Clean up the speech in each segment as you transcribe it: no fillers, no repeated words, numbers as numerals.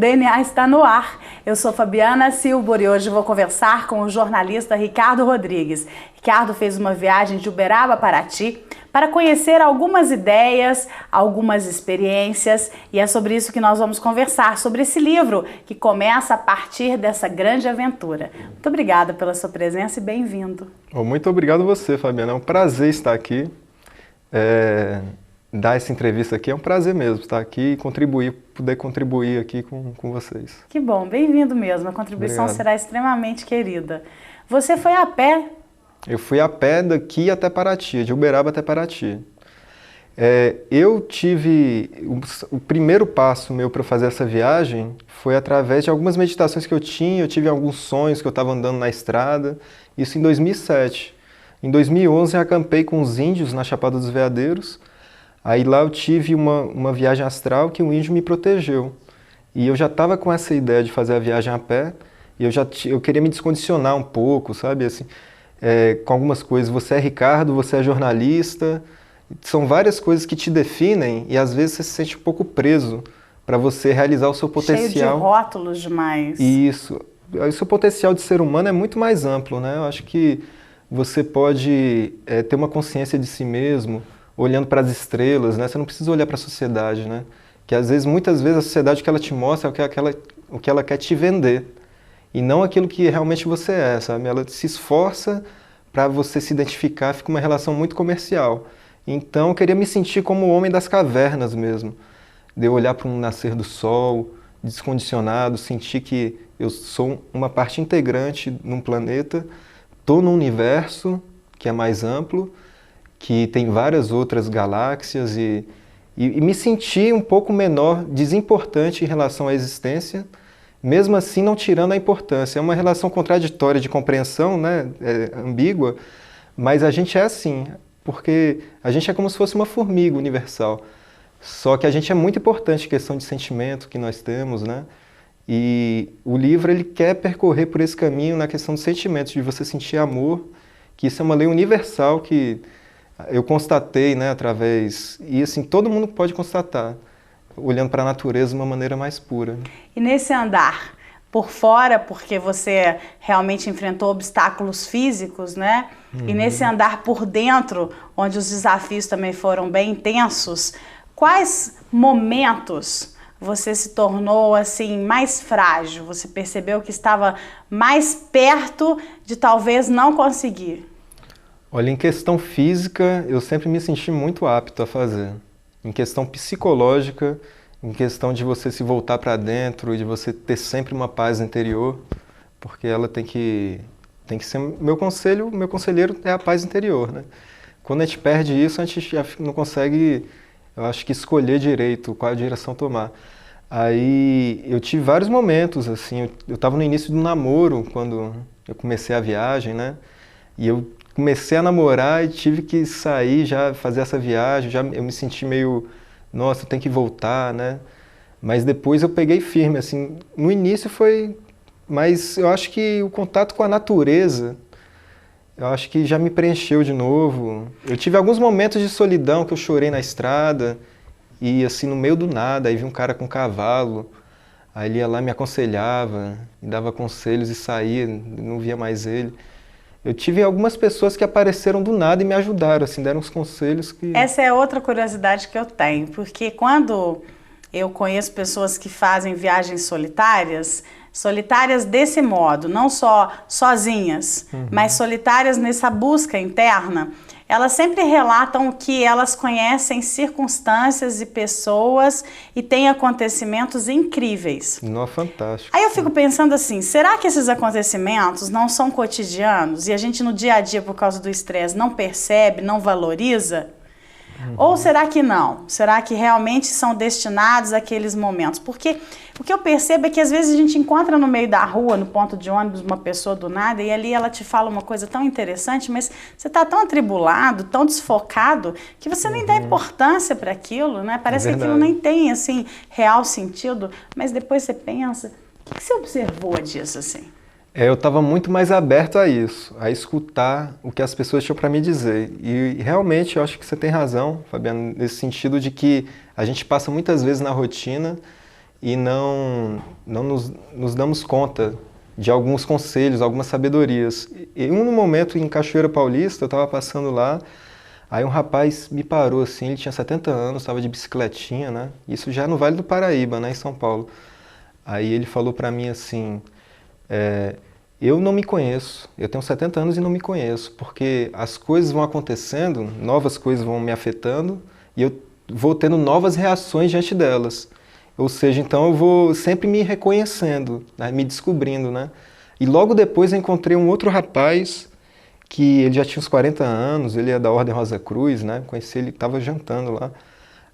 DNA está no ar. Eu sou Fabiana Silbor e hoje vou conversar com o jornalista Ricardo Rodrigues. Ricardo fez uma viagem de Uberaba a Paraty para conhecer algumas ideias, algumas experiências, e é sobre isso que nós vamos conversar, sobre esse livro que começa a partir dessa grande aventura. Muito obrigada pela sua presença e bem-vindo. Muito obrigado a você, Fabiana. É um prazer estar aqui. Dar essa entrevista aqui é um prazer mesmo, estar aqui e poder contribuir aqui com vocês. Que bom, bem-vindo mesmo. A contribuição será extremamente querida. Você foi a pé? Eu fui a pé daqui até Paraty, de Uberaba até Paraty. Eu tive... O primeiro passo meu para fazer essa viagem foi através de algumas meditações que eu tive alguns sonhos que eu estava andando na estrada, isso em 2007. Em 2011 eu acampei com os índios na Chapada dos Veadeiros. Aí lá eu tive uma viagem astral que um índio me protegeu. E eu já estava com essa ideia de fazer a viagem a pé, e eu queria me descondicionar um pouco, sabe, assim, com algumas coisas. Você é Ricardo, você é jornalista, são várias coisas que te definem e às vezes você se sente um pouco preso para você realizar o seu potencial. Cheio de rótulos demais. Isso. O seu potencial de ser humano é muito mais amplo, né? Eu acho que você pode ter uma consciência de si mesmo, olhando para as estrelas, né? Você não precisa olhar para a sociedade, né? Que às vezes, muitas vezes, a sociedade que ela te mostra é o que ela quer te vender. E não aquilo que realmente você é, sabe? Ela se esforça para você se identificar, fica uma relação muito comercial. Então, eu queria me sentir como o homem das cavernas mesmo. De eu olhar para um nascer do sol, descondicionado, sentir que eu sou uma parte integrante num planeta, estou num universo que é mais amplo, que tem várias outras galáxias e me sentir um pouco menor, desimportante em relação à existência, mesmo assim não tirando a importância. É uma relação contraditória de compreensão, né? Ambígua, mas a gente é assim, porque a gente é como se fosse uma formiga universal. Só que a gente é muito importante em questão de sentimento que nós temos, né? E o livro ele quer percorrer por esse caminho na questão dos sentimentos, de você sentir amor, que isso é uma lei universal que eu constatei, né, através... E assim, todo mundo pode constatar, olhando para a natureza de uma maneira mais pura. E nesse andar por fora, porque você realmente enfrentou obstáculos físicos, né? Uhum. E nesse andar por dentro, onde os desafios também foram bem intensos, quais momentos você se tornou assim mais frágil? Você percebeu que estava mais perto de talvez não conseguir? Olha, em questão física, eu sempre me senti muito apto a fazer. Em questão psicológica, em questão de você se voltar para dentro e de você ter sempre uma paz interior, porque ela tem que ser... Meu conselheiro é a paz interior, né? Quando a gente perde isso, a gente já não consegue, eu acho que escolher direito qual direção tomar. Aí eu tive vários momentos, assim, eu estava no início do namoro, quando eu comecei a viagem, né? E eu comecei a namorar e tive que sair, já fazer essa viagem, eu me senti meio, nossa, tem que voltar, né? Mas depois eu peguei firme, assim, no início foi, mas eu acho que o contato com a natureza, eu acho que já me preencheu de novo. Eu tive alguns momentos de solidão que eu chorei na estrada e assim, no meio do nada, aí vi um cara com um cavalo, aí ele ia lá, me aconselhava, me dava conselhos e saía, não via mais ele. Eu tive algumas pessoas que apareceram do nada e me ajudaram, assim, deram uns conselhos que... Essa é outra curiosidade que eu tenho, porque quando eu conheço pessoas que fazem viagens solitárias desse modo, não só sozinhas, mas solitárias nessa busca interna, elas sempre relatam que elas conhecem circunstâncias e pessoas e têm acontecimentos incríveis. Não, fantástico. Aí eu fico pensando assim, será que esses acontecimentos não são cotidianos e a gente no dia a dia, por causa do estresse, não percebe, não valoriza? Ou será que não? Será que realmente são destinados àqueles momentos? Porque o que eu percebo é que às vezes a gente encontra no meio da rua, no ponto de ônibus, uma pessoa do nada e ali ela te fala uma coisa tão interessante, mas você está tão atribulado, tão desfocado, que você nem dá importância para aquilo, né? Parece que aquilo nem tem, assim, real sentido, mas depois você pensa, o que você observou disso, assim? Eu estava muito mais aberto a isso, a escutar o que as pessoas tinham para me dizer. E realmente eu acho que você tem razão, Fabiano, nesse sentido de que a gente passa muitas vezes na rotina e não nos damos conta de alguns conselhos, algumas sabedorias. E no momento em Cachoeira Paulista, eu estava passando lá, aí um rapaz me parou assim, ele tinha 70 anos, estava de bicicletinha, né? Isso já no Vale do Paraíba, né, em São Paulo. Aí ele falou para mim assim, eu não me conheço, eu tenho 70 anos e não me conheço, porque as coisas vão acontecendo, novas coisas vão me afetando e eu vou tendo novas reações diante delas. Ou seja, então eu vou sempre me reconhecendo, né, me descobrindo, né? E logo depois eu encontrei um outro rapaz que ele já tinha uns 40 anos, ele é da Ordem Rosa Cruz, né? Conheci ele, estava jantando lá.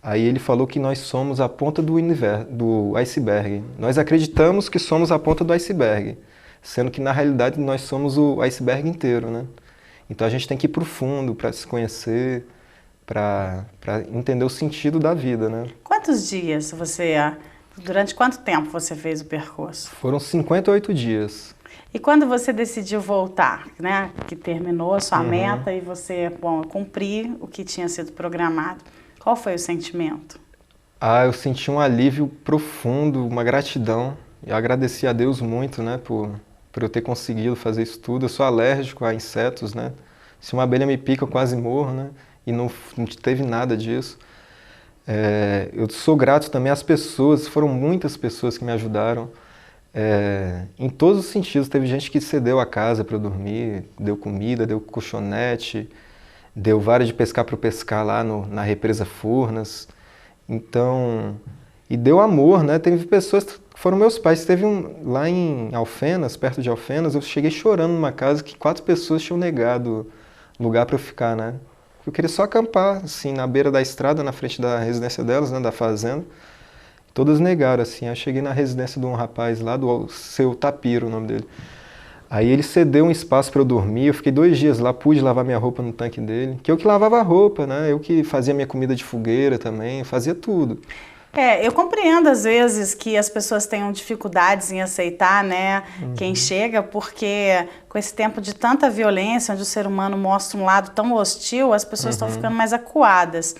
Aí ele falou que nós somos a ponta do iceberg. Nós acreditamos que somos a ponta do iceberg, sendo que na realidade nós somos o iceberg inteiro, né? Então a gente tem que ir para o fundo para se conhecer, para entender o sentido da vida, né? Quantos dias durante quanto tempo você fez o percurso? Foram 58 dias. E quando você decidiu voltar, né, que terminou a sua meta e você, cumprir o que tinha sido programado, qual foi o sentimento? Eu senti um alívio profundo, uma gratidão. Eu agradeci a Deus muito, né, por eu ter conseguido fazer isso tudo. Eu sou alérgico a insetos, né? Se uma abelha me pica, eu quase morro, né? E não teve nada disso. Eu sou grato também às pessoas, foram muitas pessoas que me ajudaram. Em todos os sentidos, teve gente que cedeu a casa para eu dormir, deu comida, deu colchonete, deu vara de pescar para eu pescar lá na represa Furnas. Então, e deu amor, né? Teve pessoas que foram meus pais. Teve lá em Alfenas, perto de Alfenas, eu cheguei chorando numa casa que 4 pessoas tinham negado lugar para eu ficar, né? Eu queria só acampar, assim, na beira da estrada, na frente da residência delas, né, da fazenda. Todas negaram, assim. Aí eu cheguei na residência de um rapaz lá, do Seu Tapiro, o nome dele. Aí ele cedeu um espaço para eu dormir, eu fiquei 2 dias lá, pude lavar minha roupa no tanque dele. Que eu que lavava a roupa, né? Eu que fazia minha comida de fogueira também, fazia tudo. Eu compreendo às vezes que as pessoas tenham dificuldades em aceitar, né, quem chega, porque com esse tempo de tanta violência, onde o ser humano mostra um lado tão hostil, as pessoas estão ficando mais acuadas.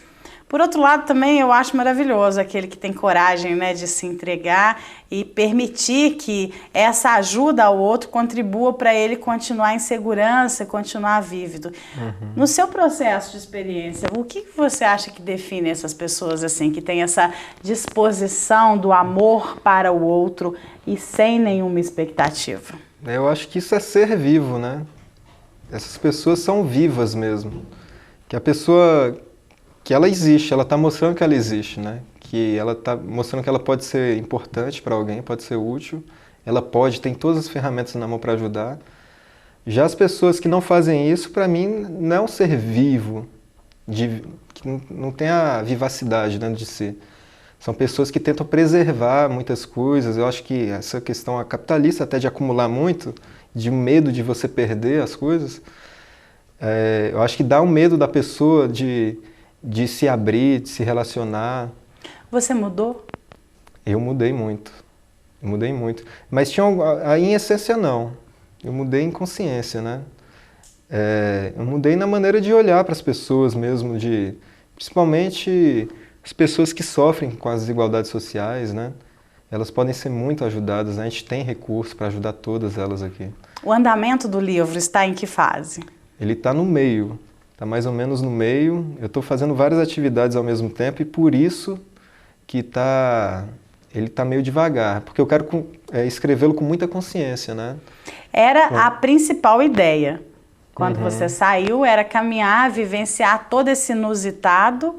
Por outro lado, também eu acho maravilhoso aquele que tem coragem, né, de se entregar e permitir que essa ajuda ao outro contribua para ele continuar em segurança, continuar vívido. No seu processo de experiência, o que você acha que define essas pessoas assim, que têm essa disposição do amor para o outro e sem nenhuma expectativa? Eu acho que isso é ser vivo, né? Essas pessoas são vivas mesmo. Que a pessoa... que ela existe, ela está mostrando que ela existe, né? Que ela está mostrando que ela pode ser importante para alguém, pode ser útil, ela tem todas as ferramentas na mão para ajudar. Já as pessoas que não fazem isso, para mim, não é um ser vivo, que não tem a vivacidade dentro de si. São pessoas que tentam preservar muitas coisas. Eu acho que essa questão capitalista até de acumular muito, de medo de você perder as coisas, eu acho que dá um medo da pessoa de se abrir, de se relacionar. Você mudou? Eu mudei muito. Eu mudei muito. Mas aí em essência não. Eu mudei em consciência, né? Eu mudei na maneira de olhar para as pessoas mesmo, principalmente as pessoas que sofrem com as desigualdades sociais, né? Elas podem ser muito ajudadas, né? A gente tem recursos para ajudar todas elas aqui. O andamento do livro está em que fase? Ele está no meio. Está mais ou menos no meio. Eu estou fazendo várias atividades ao mesmo tempo e por isso que ele está meio devagar, porque eu quero escrevê-lo com muita consciência, né? Era a principal ideia. Quando você saiu, era caminhar, vivenciar todo esse inusitado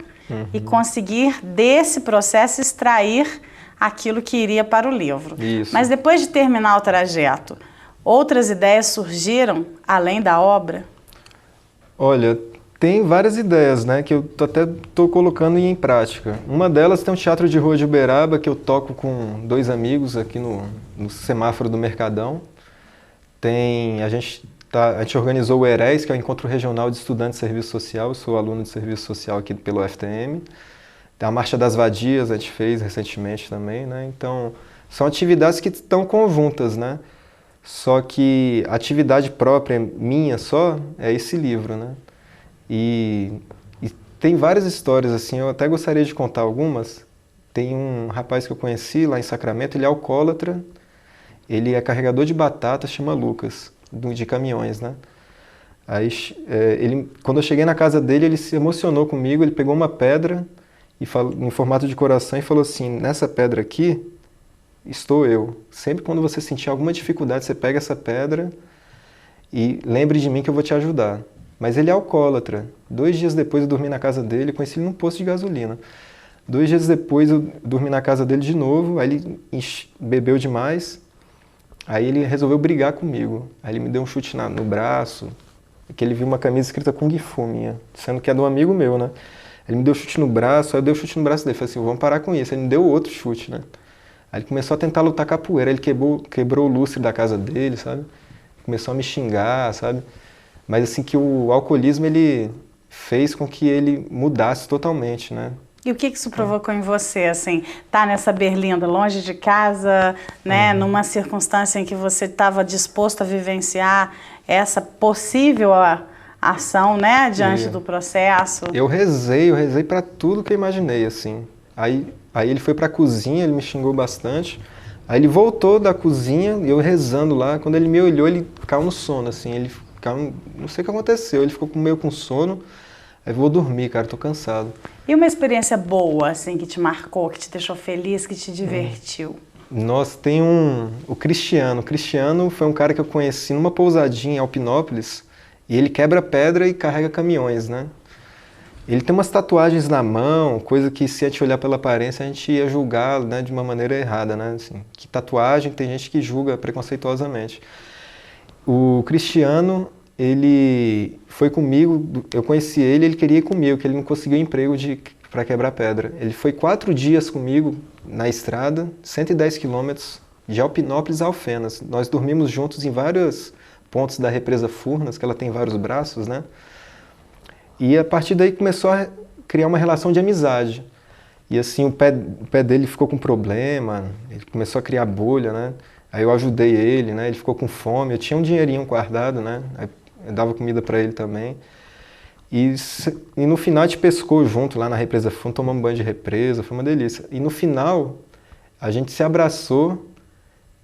e conseguir desse processo extrair aquilo que iria para o livro. Isso. Mas depois de terminar o trajeto, outras ideias surgiram além da obra? Olha, tem várias ideias, né, que eu até estou colocando em prática. Uma delas tem um teatro de rua de Uberaba, que eu toco com 2 amigos aqui no semáforo do Mercadão. A gente organizou o ERES, que é o Encontro Regional de Estudantes de Serviço Social. Eu sou aluno de Serviço Social aqui pelo FTM. A Marcha das Vadias a gente fez recentemente também, né? Então, são atividades que estão conjuntas, né? Só que a atividade própria minha só é esse livro, né? E tem várias histórias, assim, eu até gostaria de contar algumas. tem um rapaz que eu conheci lá em Sacramento, ele é alcoólatra, ele é carregador de batata, chama Lucas, de caminhões, né? Aí, quando eu cheguei na casa dele, ele se emocionou comigo, ele pegou uma pedra em formato de coração e falou assim, nessa pedra aqui, estou eu. Sempre quando você sentir alguma dificuldade, você pega essa pedra e lembre de mim que eu vou te ajudar. Mas ele é alcoólatra. 2 dias depois eu dormi na casa dele, conheci ele num posto de gasolina. 2 dias depois eu dormi na casa dele de novo, aí ele bebeu demais, aí ele resolveu brigar comigo. Aí ele me deu um chute no braço, que ele viu uma camisa escrita Kung Fu minha, sendo que é de um amigo meu, né? Ele me deu chute no braço, aí eu dei o chute no braço dele, falei assim, vamos parar com isso. Ele me deu outro chute, né? Aí ele começou a tentar lutar capoeira, ele quebrou o lustre da casa dele, sabe? Começou a me xingar, sabe? Mas assim, que o alcoolismo, ele fez com que ele mudasse totalmente, né? E o que isso provocou em você, assim, tá nessa berlinda, longe de casa, né, numa circunstância em que você estava disposto a vivenciar essa possível ação, né, diante do processo? Eu rezei para tudo que eu imaginei, assim. Aí ele foi para a cozinha, ele me xingou bastante. Aí ele voltou da cozinha, e eu rezando lá, quando ele me olhou, ele caiu no sono, assim, não sei o que aconteceu, ele ficou meio com sono. Aí vou dormir, cara, tô cansado. E uma experiência boa, assim, que te marcou, que te deixou feliz, que te divertiu? Nossa, tem o Cristiano. O Cristiano foi um cara que eu conheci numa pousadinha em Alpinópolis, e ele quebra pedra e carrega caminhões, né? Ele tem umas tatuagens na mão, coisa que se a gente olhar pela aparência a gente ia julgar, né, de uma maneira errada, né? Assim, que tatuagem tem gente que julga preconceituosamente. O Cristiano, ele foi comigo, eu conheci ele queria ir comigo, que ele não conseguiu emprego para quebrar pedra. Ele foi 4 dias comigo na estrada, 110 quilômetros, de Alpinópolis a Alfenas. Nós dormimos juntos em vários pontos da represa Furnas, que ela tem vários braços, né? E a partir daí começou a criar uma relação de amizade. E assim, o pé dele ficou com problema, ele começou a criar bolha, né? Aí eu ajudei ele, né? Ele ficou com fome, eu tinha um dinheirinho guardado, né? Aí eu dava comida para ele também. E no final a gente pescou junto lá na represa Furnas, tomamos banho de represa, foi uma delícia. E no final a gente se abraçou,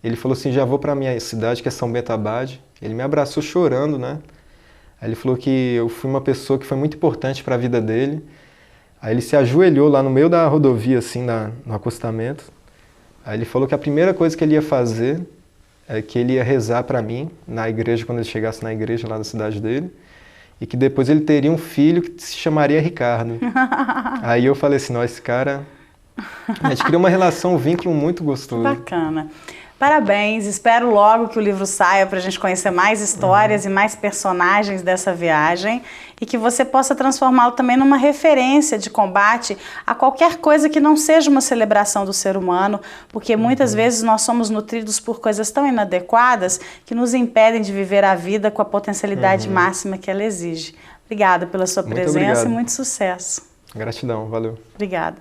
ele falou assim, já vou para a minha cidade, que é São Bento Abade. Ele me abraçou chorando, né? Aí ele falou que eu fui uma pessoa que foi muito importante para a vida dele. Aí ele se ajoelhou lá no meio da rodovia, assim, no acostamento. Aí ele falou que a primeira coisa que ele ia fazer é que ele ia rezar para mim na igreja, quando ele chegasse na igreja lá da cidade dele, e que depois ele teria um filho que se chamaria Ricardo. Aí eu falei assim, esse cara... A gente criou uma relação, um vínculo muito gostoso. Bacana. Parabéns, espero logo que o livro saia para a gente conhecer mais histórias e mais personagens dessa viagem e que você possa transformá-lo também numa referência de combate a qualquer coisa que não seja uma celebração do ser humano, porque muitas vezes nós somos nutridos por coisas tão inadequadas que nos impedem de viver a vida com a potencialidade máxima que ela exige. Obrigada pela sua presença e muito sucesso. Gratidão, valeu. Obrigada.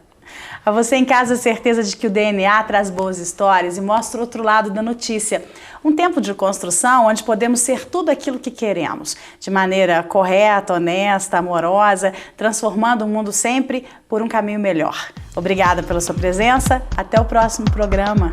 A você em casa, a certeza de que o DNA traz boas histórias e mostra o outro lado da notícia. Um tempo de construção onde podemos ser tudo aquilo que queremos, de maneira correta, honesta, amorosa, transformando o mundo sempre por um caminho melhor. Obrigada pela sua presença, até o próximo programa.